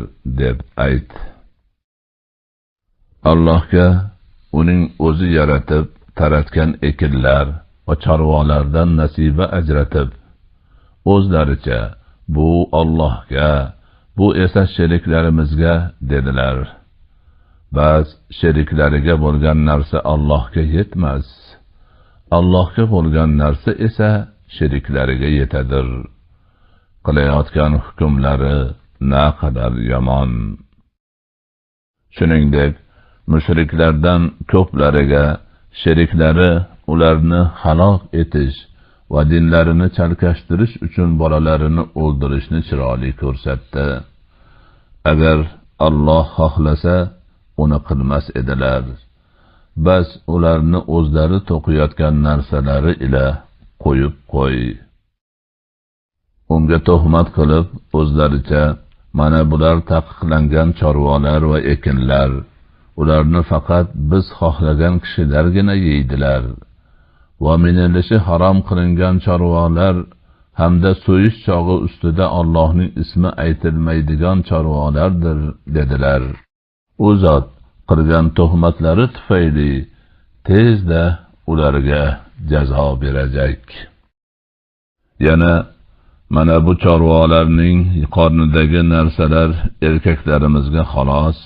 deb ayt. Allohga uning o'zi yaratib taratgan ekinlar va chorvalardan nasiba ajratib, o'zlaricha bu Allohga, bu esa sheriklarimizga dedilar. Bas sheriklariga bo'lgan narsa Allohga yetmas. Allohga bo'lgan narsa esa sheriklariga yetadir. Qilayotgan hukmlari naqadar yomon. Shuningdek, mushriklardan ko'plariga sheriklari ularni halok etish va dinlarini chalkashtirish uchun bolalarini o'ldirishni chiroyli ko'rsatdi. Agar Alloh xohlasa, uni qilmas edilar. Bas ularni o'zlari to'qiyotgan narsalari ila qo'yib qo'y. Unga tuhmat qilib, o'zlaricha mana bular taqiqlangan chorvalar va ekinlar, ularni faqat biz xohlagan kishilargina yeydilar. Va minilishi harom qilingan chorvalar hamda so'yish chog'i ustida Allohning ismi aytilmaydigan chorvalardir, dedilar. U zot qilgan tuhmatlari tufayli tezda ularga jazo berajak. Yana mana bu chorvalarning qornidagi narsalar erkaklarimizga xolos,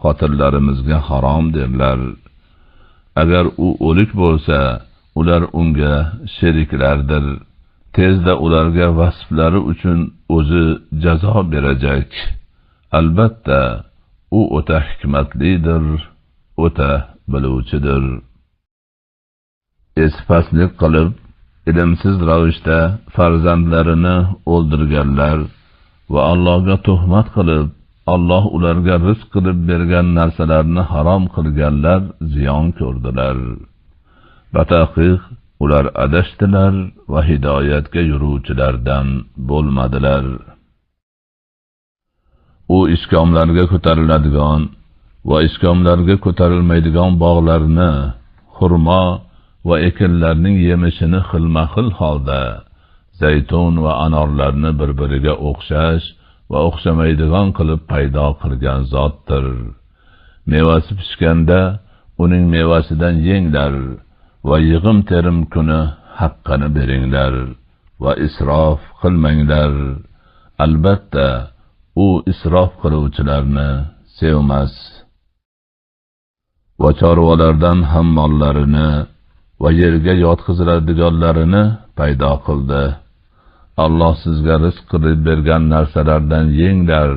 xotinlarimizga harom derlar. Agar u o'lik bo'lsa, ular unga sheriklardir. tezda ularga vasflari uchun o'zi jazo berajak. Albatta, u o'ta hikmatlidir, o'ta biluvchidir. Esipastlik qilib, ilmsiz ravishda farzandlarini o'ldirganlar va Allohga tuhmat qilib, Alloh ularga rizq qilib bergan narsalarni harom qilganlar ziyon ko'rdilar. Batahqiq ular adashdilar va hidoyatga yuruvchilardan bo'lmadilar. U iskomlarga ko'tariladigan va iskomlarga ko'tarilmaydigan bog'larni, xurmo va ekinlarning yemishini xilma-xil holda, zaytun va anorlarni bir-biriga o'xshash va o'xshamaydigan qilib paydo qilgan zotdir. Mevasi pishganda uning mevasidan yenglar va yig'im-terim kuni haqqini beringlar va isrof qilmanglar. Albatta, u isrof qiluvchilarni sevmas. Va chorvalardan ham mollarini va yerga yotqiziladiganlarini paydo qildi. Alloh sizga rizq qilib bergan narsalardan yenglar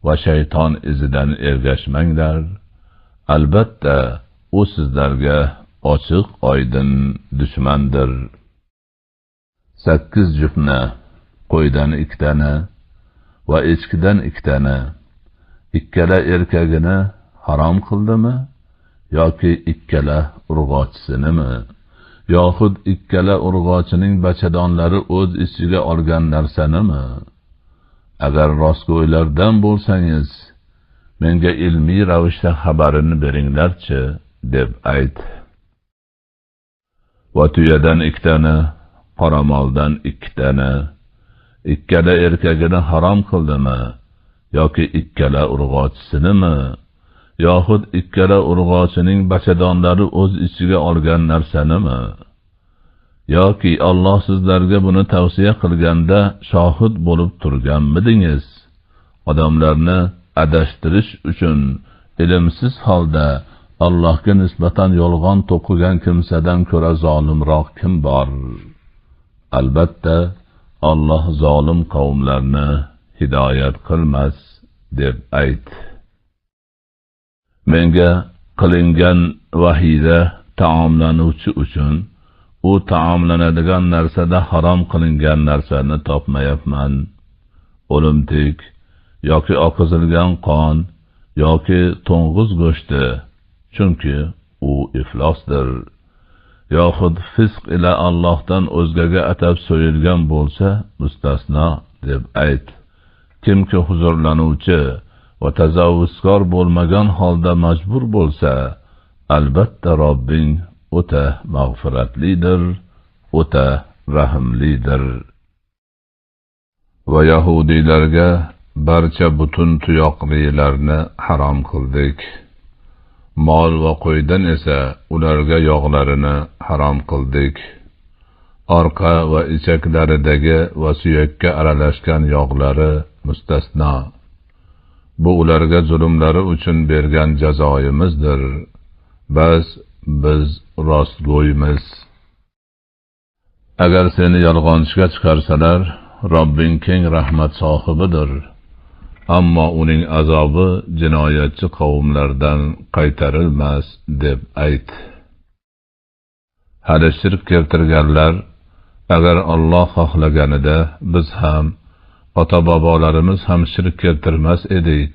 va shayton izidan ergashmanglar. Albatta, u sizlarga ochiq oydin dushmandir. 8 juftni, qo'ydan 2 tani va echkidan 2 tani, ikkala erkagini harom qildimi yoki ikkala urg'ochisinimi? Yoxud ikkala urg'ochining bachadonlari o'z ichiga olgan narsanimi? Agar rostgo'ylardan bo'lsangiz, menga ilmiy ravishda xabarini beringlarchi, deb ayt. Va tuyadan 2 tani, qoramoldan 2 tani, ikkala erkagini harom qildimi yoki ikkala urg'ochisinimi? Yoxud ikkala urg'ochining bachadonlari o'z ichiga olgan narsanimi? Yoki Alloh sizlarga buni tavsiya qilganda shohid bo'lib turganmidingiz? Odamlarni adashtirish uchun ilmsiz holda Allohga nisbatan yolg'on to'qigan kimsadan ko'ra zolimroq kim bor? Albatta, Alloh zolim qavmlarni hidoyat qilmas, deb ayt. Menga qilingan vahiyda taomlanuvchi uchun u taomlanadigan narsada harom qilingan narsani topmayapman. O'limtik yoki oqizilgan qon yoki to'ng'iz go'shti, chunki u iflosdir. Yoxud fisq ila Allohdan o'zgaga atab so'yilgan bo'lsa mustasno, deb ayt. Kimki huzurlanuvchi va tajovuzkor bo'lmagan holda majbur bo'lsa, albatta Robbing o'ta mag'firatlidir, o'ta rahimlidir. Va yahudiylarga barcha butun tuyoqlilarni harom qildik. Mol va qo'ydan esa ularga yog'larini harom qildik. Orqa va ichaklaridagi va suyakka aralashgan yog'lari mustasno. Bu ularga zulmlari uchun bergan jazoyimizdir. Bas biz rostgo'ymiz. Agar seni yolg'onchiga chiqarsalar, Robbing keng rahmat sohibidir. Ammo uning azobi jinoyatchi qavmlardan qaytarilmas, deb ayt. Hali shirk keltirganlar, agar Alloh xohlaganida biz ham ota-bobolarimiz ham shirk keltirmas edik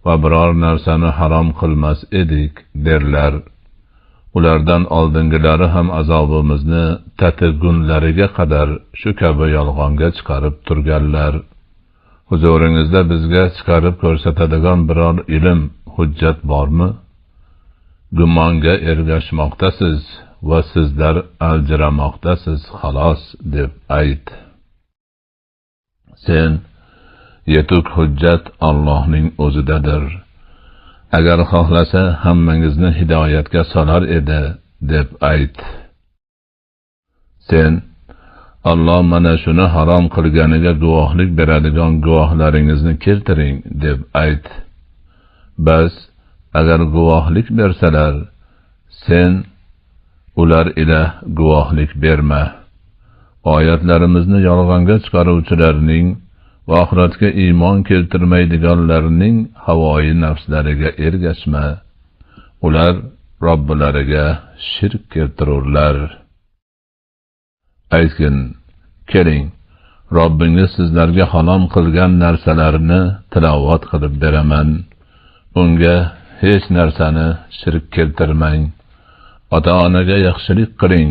va biror narsani harom qilmas edik, derlar. Ulardan oldingilari ham azobimizni tatigunlariga qadar shu kabi yolg'onga chiqarib turganlar. Huzuringizda bizga chiqarib ko'rsatadigan biror ilm, hujjat bormi? Gumonga ergashmoqdasiz va sizlar aljiramoqdasiz, xolos, deb ayt. Sen yetuk hujjat Allohning o'zidadir. Agar xohlasa hammangizni hidoyatga solar edi, deb ayt. Sen Alloh mana shuni harom qilganiga guvohlik beradigan guvohlaringizni keltiring, deb ayt. Bas agar guvohlik bersalar, sen ular ila guvohlik berma. oyatlarimizni yolg'onga chiqaruvchilarning va oxiratga iymon keltirmaydiganlarning havoyi nafslariga ergashma. Ular Robbilariga shirk keltirurlar. Aytgin, keling, Robbingiz sizlarga halom qilgan narsalarni tilovat qilib beraman. Unga hech narsani shirk keltirmang. Ota-onaga yaxshilik qiling.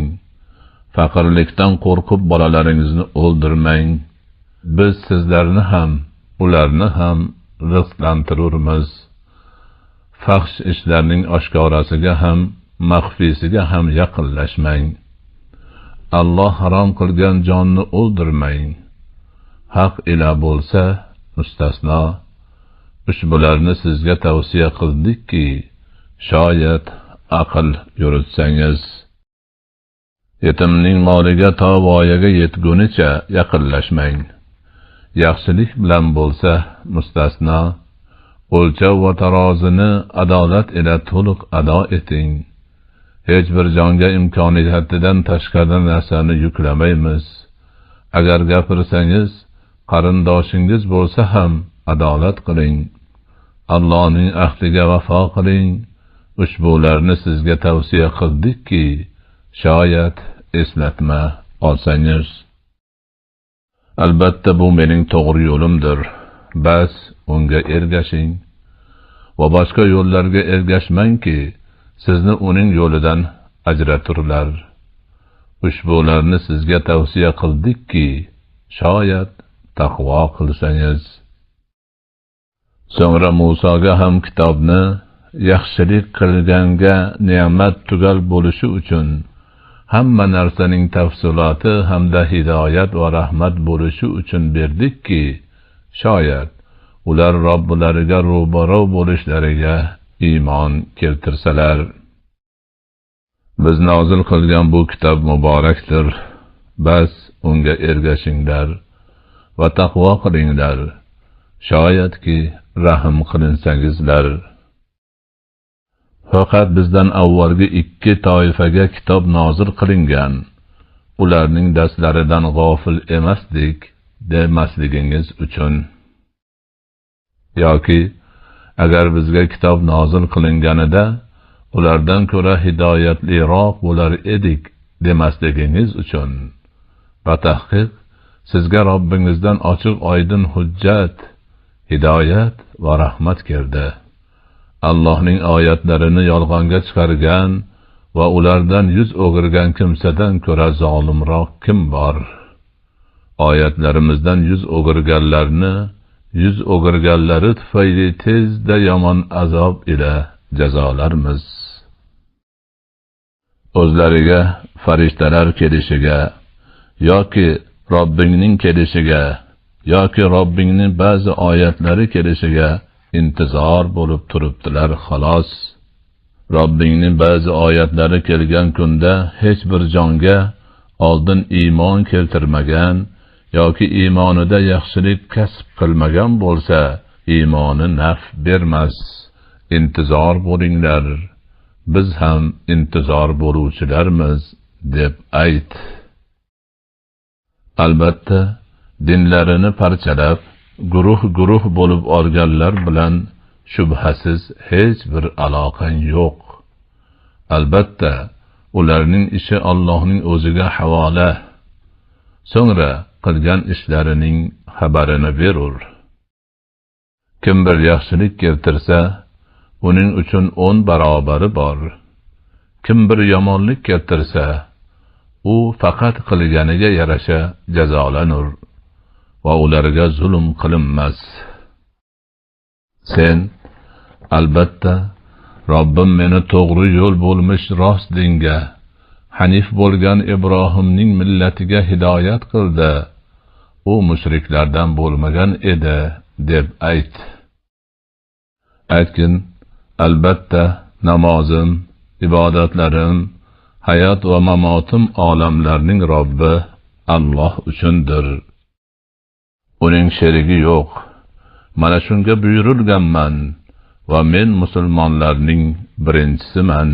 Faqirlikdan qo'rqib bolalaringizni o'ldirmang. Biz sizlarni ham, ularni ham rizqlantirurmiz. Fahsh ishlarning oshkorasiga ham, maxfiysiga ham yaqinlashmang. Alloh harom qilgan jonni o'ldirmang. Haq ila bo'lsa, mustasno. Ushbularni sizga tavsiya qildikki, shoyat aql yuritsangiz. Yetimning moliga to voyaga yetgunicha yaqinlashmang. Yaxshilik bilan bo'lsa, mustasno. O'lchov va tarozini adolat ila to'liq ado eting. Hech bir jonga imkoniyatidan tashqari narsani yuklamaymiz. Agar gapirsangiz, qarindoshingiz bo'lsa ham adolat qiling. Allohning ahdiga vafo qiling. Ushbularni sizga tavsiya qildikki, shoyat eslatma olsangiz. Albatta bu mening to'g'ri yo'limdir. Bas unga ergashing va boshqa yo'llarga ergashmangki, sizni uning yo'lidan ajraturlar. Ushbularni sizga tavsiya qildikki, shoyat taqvo qilsangiz. So'ngra Musoga ham kitobni yaxshilik qilganga ne'mat tugal bo'lishi uchun hamma narsaning tafsiloti hamda hidoyat va rahmat bo'lishi uchun berdikki, shoyat ular Robbilariga ro'baro bo'lishlariga iymon keltirsalar. Biz nozil qilgan bu kitob muborakdir. Bas unga ergashinglar va taqvo qilinglar. Shoyatki rahm qilinsangizlar. Faqat bizdan avvalgi 2 toifaga kitob nozil qilingan. Ularning darslaridan g'ofil emasdik demasligingiz uchun. Yoki agar bizga kitob nozil qilinganida ulardan ko'ra hidoyatliroq bo'lar edik demasligingiz uchun. Va tahqiq sizga Robbingizdan ochiq oydin hujjat, hidoyat va rahmat keldi. Allohning oyatlarini yolg'onga chiqargan va ulardan yuz o'girgan kimsadan ko'ra zolimroq kim bor? Oyatlarimizdan yuz o'girganlarni yuz o'girganlari tufayli tezda yomon azob ila jazolarmiz. O'zlariga farishtalar kelishiga yoki Robbingning kelishiga yoki Robbingning ba'zi oyatlari kelishiga intizor bo'lib turibdilar xolos. Robbingning ba'zi oyatlari kelgan kunda hech bir jonga oldin iymon keltirmagan yoki iymonida yaxshilik kasb qilmagan bo'lsa, iymoni naf bermas. Intizor bo'linglar. Biz ham intizor bo'luvchilarmiz deb ayt. Albatta, dinlarini parchalab, guruh bo'lib olganlar bilan shubhasiz hech bir aloqang yo'q. Albatta, ularning ishi Allohning o'ziga havola. So'ngra qilgan ishlarining xabarini berur. Kim bir yaxshilik keltirsa, uning uchun 10 barobari bor. Kim bir yomonlik keltirsa, u faqat qilganiga yarasha jazolanur va ularga zulm qilinmas. Sen, albatta, Robbim meni to'g'ri yo'l bo'lmish rost dinga, hanif bo'lgan Ibrohimning millatiga hidoyat qildi. U mushriklardan bo'lmagan edi deb ayt. Aytgin, albatta, namozim, ibodatlarim, hayot va mamotim olamlarning Robbi Alloh uchundir. Uning sherigi yo'q. Mana shunga buyurilganman va men musulmonlarning birinchisiman.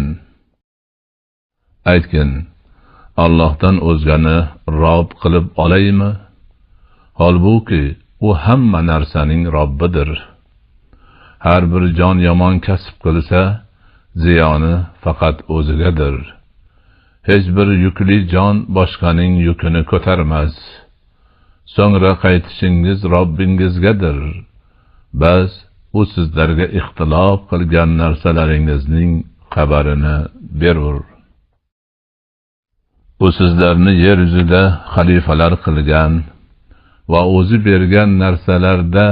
Aytgin, Allohdan o'zgani Rob qilib olaymi? Holbuki u hamma narsaning Robbidir. Har bir jon yomon kasb qilsa, ziyoni faqat o'zigadir. Hech bir yukli jon boshqaning yukini ko'tarmas. So'ngra qaytishingiz Robbingizgadir. Bas u sizlarga ixtilof qilgan narsalaringizning xabarini berur. U sizlarni yer yuzida xalifalar qilgan va o'zi bergan narsalarda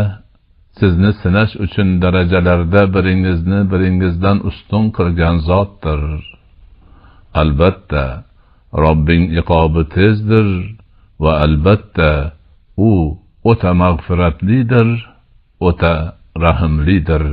sizni sinash uchun darajalarda biringizni biringizdan ustun qilgan zotdir. Albatta, Robbing iqobi tezdir va albatta u o'ta mag'firatlidir, o'ta rahimlidir.